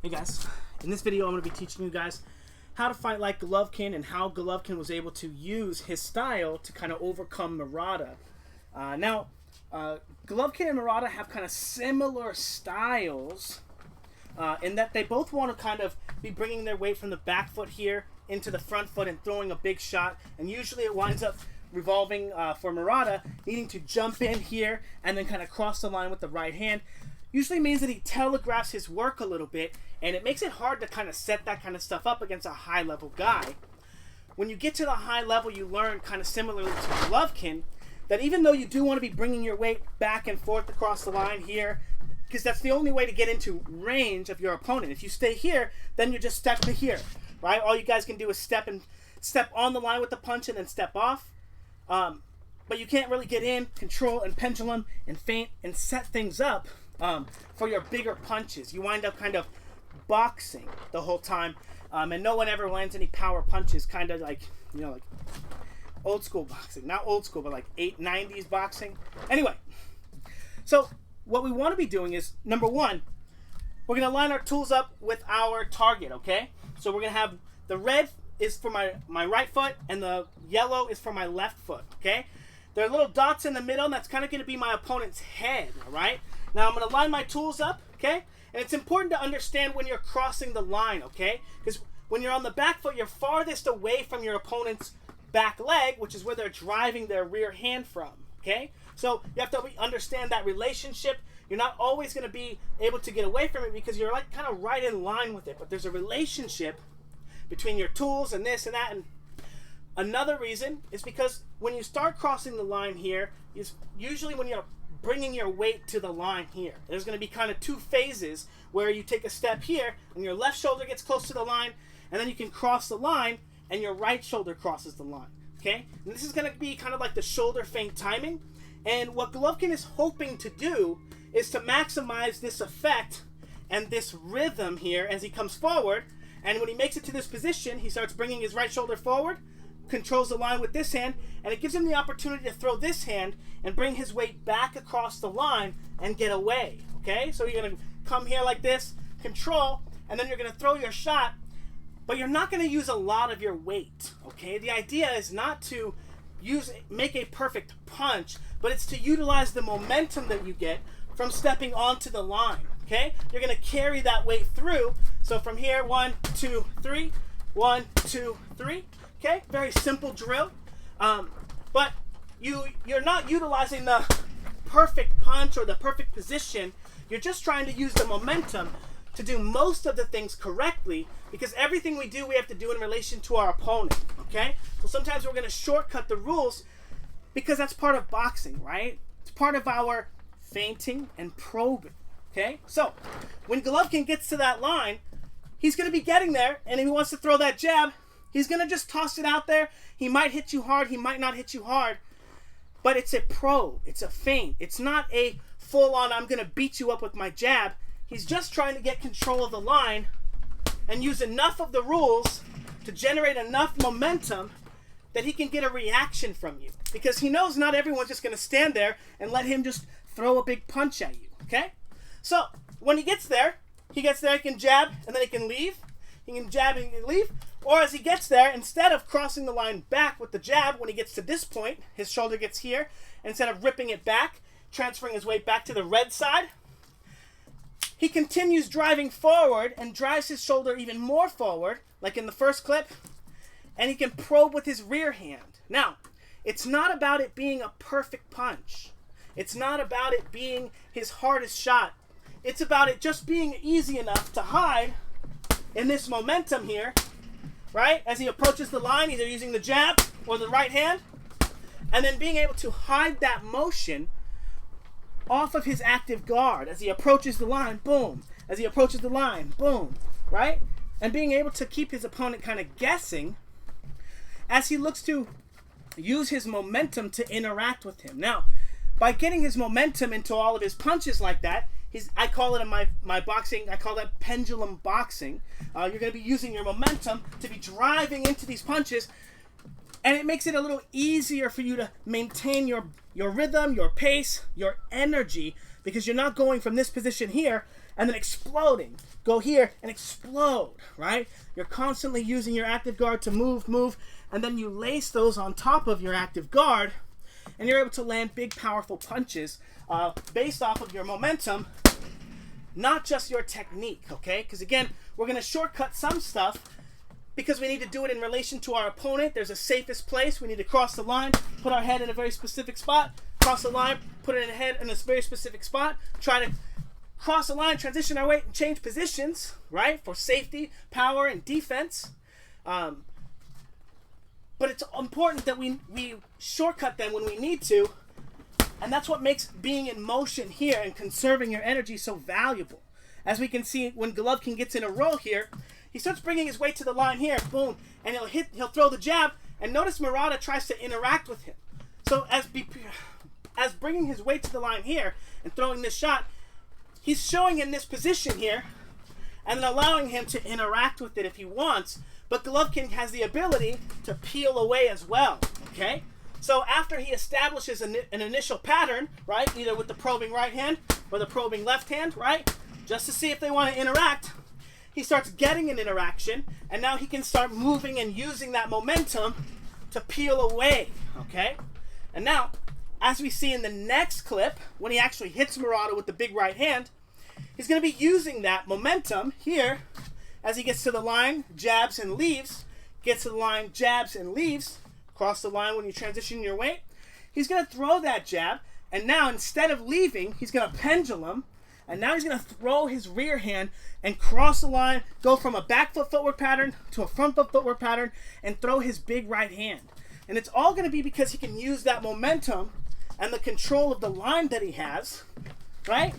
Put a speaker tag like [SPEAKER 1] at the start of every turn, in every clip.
[SPEAKER 1] Hey guys, in this video I'm going to be teaching you guys how to fight like Golovkin and how Golovkin was able to use his style to kind of overcome Murata. Golovkin and Murata have kind of similar styles in that they both want to kind of be bringing their weight from the back foot here into the front foot and throwing a big shot, and usually it winds up revolving for Murata needing to jump in here and then kind of cross the line with the right hand. Usually means that he telegraphs his work a little bit, and it makes it hard to kind of set that kind of stuff up against a high-level guy. When you get to the high level, you learn kind of similarly to Golovkin that even though you do want to be bringing your weight back and forth across the line here, because that's the only way to get into range of your opponent. If you stay here, then you just step to here, right? All you guys can do is step on the line with the punch and then step off. But you can't really get in, control, and pendulum, and feint, and set things up for your bigger punches. You wind up kind of boxing the whole time, and no one ever lands any power punches, kind of like, you know, like old school boxing. Not old school, but like 90s boxing. Anyway, so what we want to be doing is, number one, we're going to line our tools up with our target, okay? So we're going to have the red is for my right foot, and the yellow is for my left foot, okay? There are little dots in the middle, and that's kind of going to be my opponent's head, all right? Now I'm going to line my tools up, okay? And it's important to understand when you're crossing the line, okay? Because when you're on the back foot, you're farthest away from your opponent's back leg, which is where they're driving their rear hand from, okay? So you have to understand that relationship. You're not always going to be able to get away from it because you're like kind of right in line with it. But there's a relationship between your tools and this and that. And another reason is because when you start crossing the line here, is usually when you're bringing your weight to the line here. There's going to be kind of two phases where you take a step here and your left shoulder gets close to the line, and then you can cross the line and your right shoulder crosses the line, okay? And this is going to be kind of like the shoulder feint timing, and what Golovkin is hoping to do is to maximize this effect and this rhythm here as he comes forward, and when he makes it to this position, he starts bringing his right shoulder forward, controls the line with this hand, and it gives him the opportunity to throw this hand and bring his weight back across the line and get away, okay? So you're going to come here like this, control, and then you're going to throw your shot, but you're not going to use a lot of your weight, okay? The idea is not to make a perfect punch, but it's to utilize the momentum that you get from stepping onto the line, okay? You're going to carry that weight through. So from here, 1, 2, 3, 1, 2, 3. Okay, very simple drill, but you're not utilizing the perfect punch or the perfect position. You're just trying to use the momentum to do most of the things correctly, because everything we do, we have to do in relation to our opponent, okay? So sometimes we're going to shortcut the rules because that's part of boxing, right? It's part of our feinting and probing, okay? So when Golovkin gets to that line, he's going to be getting there, and if he wants to throw that jab, he's going to just toss it out there. He might hit you hard. He might not hit you hard. But it's a probe. It's a feint. It's not a full-on, I'm going to beat you up with my jab. He's just trying to get control of the line and use enough of the rules to generate enough momentum that he can get a reaction from you. Because he knows not everyone's just going to stand there and let him just throw a big punch at you. Okay? So when he gets there, he can jab, and then he can leave. He can jab and he can leave. Or as he gets there, instead of crossing the line back with the jab, when he gets to this point, his shoulder gets here. Instead of ripping it back, transferring his weight back to the red side, he continues driving forward and drives his shoulder even more forward, like in the first clip, and he can probe with his rear hand. Now, it's not about it being a perfect punch. It's not about it being his hardest shot. It's about it just being easy enough to hide in this momentum here, right? As he approaches the line, either using the jab or the right hand, and then being able to hide that motion off of his active guard. As he approaches the line, boom. As he approaches the line, boom, right? And being able to keep his opponent kind of guessing as he looks to use his momentum to interact with him. Now, by getting his momentum into all of his punches like that, I call it in my boxing, I call that pendulum boxing. You're going to be using your momentum to be driving into these punches, and it makes it a little easier for you to maintain your rhythm, your pace, your energy, because you're not going from this position here and then exploding. Go here and explode, right? You're constantly using your active guard to move, and then you lace those on top of your active guard, and you're able to land big, powerful punches based off of your momentum, not just your technique, okay? Because again, we're going to shortcut some stuff because we need to do it in relation to our opponent. There's a safest place. We need to cross the line, put our head in a very specific spot, cross the line, put it in the head in a very specific spot, try to cross the line, transition our weight, and change positions, right? For safety, power, and defense. But it's important that we shortcut them when we need to. And that's what makes being in motion here and conserving your energy so valuable. As we can see, when Golovkin gets in a row here, he starts bringing his weight to the line here, boom, and he'll throw the jab. And notice Murata tries to interact with him. So as bringing his weight to the line here and throwing this shot, he's showing in this position here and then allowing him to interact with it if he wants. But Golovkin has the ability to peel away as well, okay? So after he establishes an initial pattern, right, either with the probing right hand or the probing left hand, right, just to see if they want to interact, he starts getting an interaction, and now he can start moving and using that momentum to peel away, okay? And now, as we see in the next clip, when he actually hits Murata with the big right hand, he's going to be using that momentum here as he gets to the line, jabs and leaves, gets to the line, jabs and leaves, cross the line when you transition your weight. He's going to throw that jab, and now instead of leaving, he's going to pendulum, and now he's going to throw his rear hand and cross the line, go from a back foot footwork pattern to a front foot footwork pattern, and throw his big right hand. And it's all going to be because he can use that momentum and the control of the line that he has, right,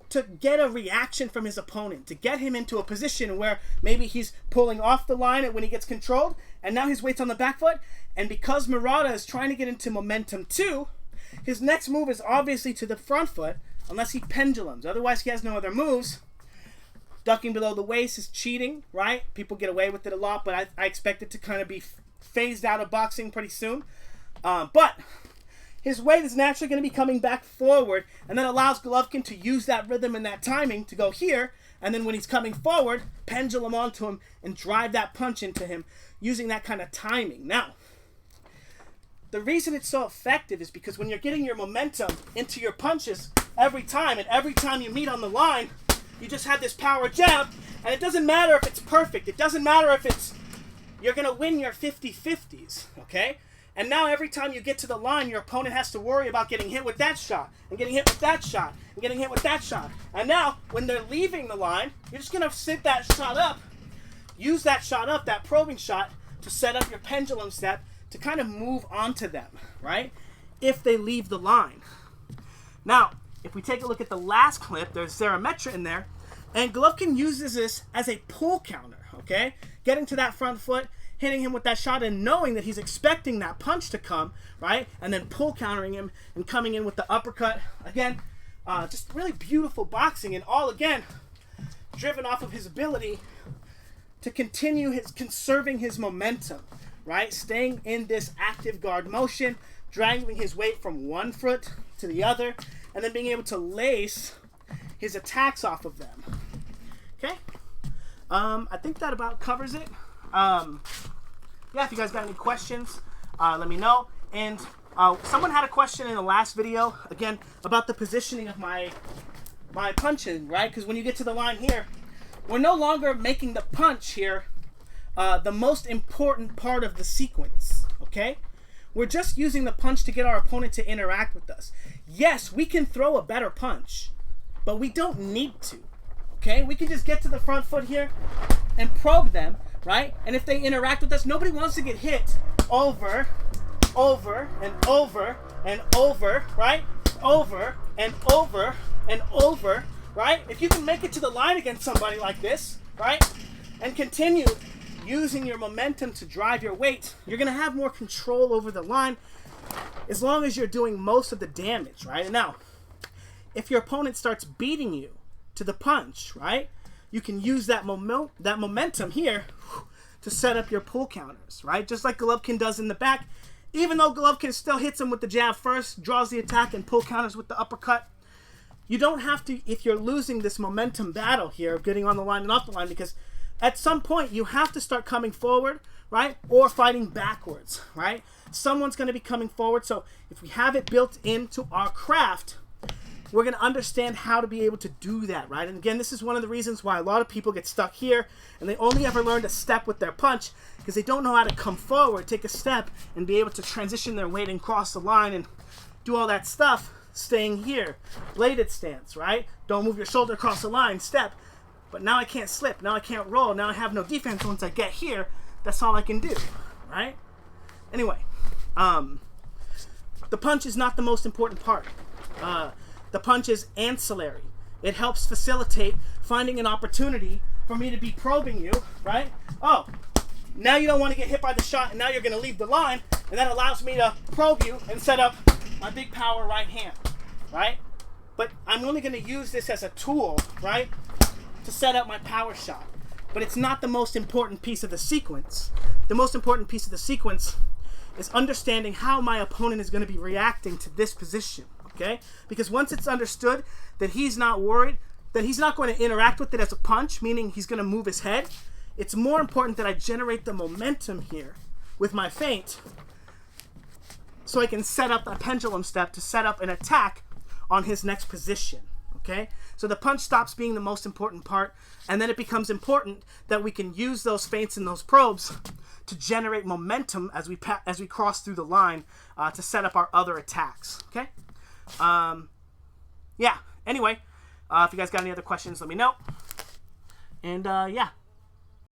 [SPEAKER 1] to get a reaction from his opponent, to get him into a position where maybe he's pulling off the line when he gets controlled, and now his weight's on the back foot, and because Murata is trying to get into momentum too, his next move is obviously to the front foot, unless he pendulums. Otherwise, he has no other moves. Ducking below the waist is cheating, right? People get away with it a lot, but I expect it to kind of be phased out of boxing pretty soon. But his weight is naturally going to be coming back forward, and that allows Golovkin to use that rhythm and that timing to go here, and then when he's coming forward, pendulum onto him and drive that punch into him using that kind of timing. Now, the reason it's so effective is because when you're getting your momentum into your punches every time, and every time you meet on the line, you just have this power jab, and it doesn't matter if it's perfect. It doesn't matter if you're going to win your 50-50s, okay? And now every time you get to the line, your opponent has to worry about getting hit with that shot, and getting hit with that shot, and getting hit with that shot. And now, when they're leaving the line, you're just going to sit that shot up, use that shot up, that probing shot, to set up your pendulum step to kind of move onto them, right? If they leave the line. Now, if we take a look at the last clip, there's Zarametra in there, and Golovkin uses this as a pull counter, okay? Getting to that front foot, hitting him with that shot and knowing that he's expecting that punch to come, right? And then pull countering him and coming in with the uppercut. Again, just really beautiful boxing, and all, again, driven off of his ability to continue conserving his momentum, right? Staying in this active guard motion, dragging his weight from one foot to the other, and then being able to lace his attacks off of them. Okay? I think that about covers it. Yeah, if you guys got any questions, let me know. And someone had a question in the last video, again, about the positioning of my punching, right? Because when you get to the line here, we're no longer making the punch here the most important part of the sequence, okay? We're just using the punch to get our opponent to interact with us. Yes, we can throw a better punch, but we don't need to, okay? We can just get to the front foot here and probe them, right? And if they interact with us, nobody wants to get hit over, and over, and over, right? Over, and over, and over, right? If you can make it to the line against somebody like this, right? And continue using your momentum to drive your weight, you're going to have more control over the line as long as you're doing most of the damage, right? And now, if your opponent starts beating you to the punch, right, you can use that momentum here to set up your pull counters, right? Just like Golovkin does in the back. Even though Golovkin still hits him with the jab first, draws the attack, and pull counters with the uppercut, you don't have to, if you're losing this momentum battle here of getting on the line and off the line, because at some point you have to start coming forward, right? Or fighting backwards, right? Someone's going to be coming forward. So if we have it built into our craft, we're going to understand how to be able to do that, right? And again, this is one of the reasons why a lot of people get stuck here and they only ever learn to step with their punch because they don't know how to come forward, take a step, and be able to transition their weight and cross the line and do all that stuff staying here. Bladed stance, right? Don't move your shoulder across the line, step. But now I can't slip, now I can't roll, now I have no defense. Once I get here, that's all I can do, right? Anyway, the punch is not the most important part. The punch is ancillary. It helps facilitate finding an opportunity for me to be probing you, right? Oh, now you don't want to get hit by the shot, and now you're going to leave the line, and that allows me to probe you and set up my big power right hand, right? But I'm only going to use this as a tool, right, to set up my power shot. But it's not the most important piece of the sequence. The most important piece of the sequence is understanding how my opponent is going to be reacting to this position. Okay? Because once it's understood that he's not worried, that he's not going to interact with it as a punch, meaning he's going to move his head, it's more important that I generate the momentum here with my feint so I can set up a pendulum step to set up an attack on his next position. Okay? So the punch stops being the most important part, and then it becomes important that we can use those feints and those probes to generate momentum as we cross through the line to set up our other attacks. Okay? Yeah, anyway, if you guys got any other questions, let me know. And yeah.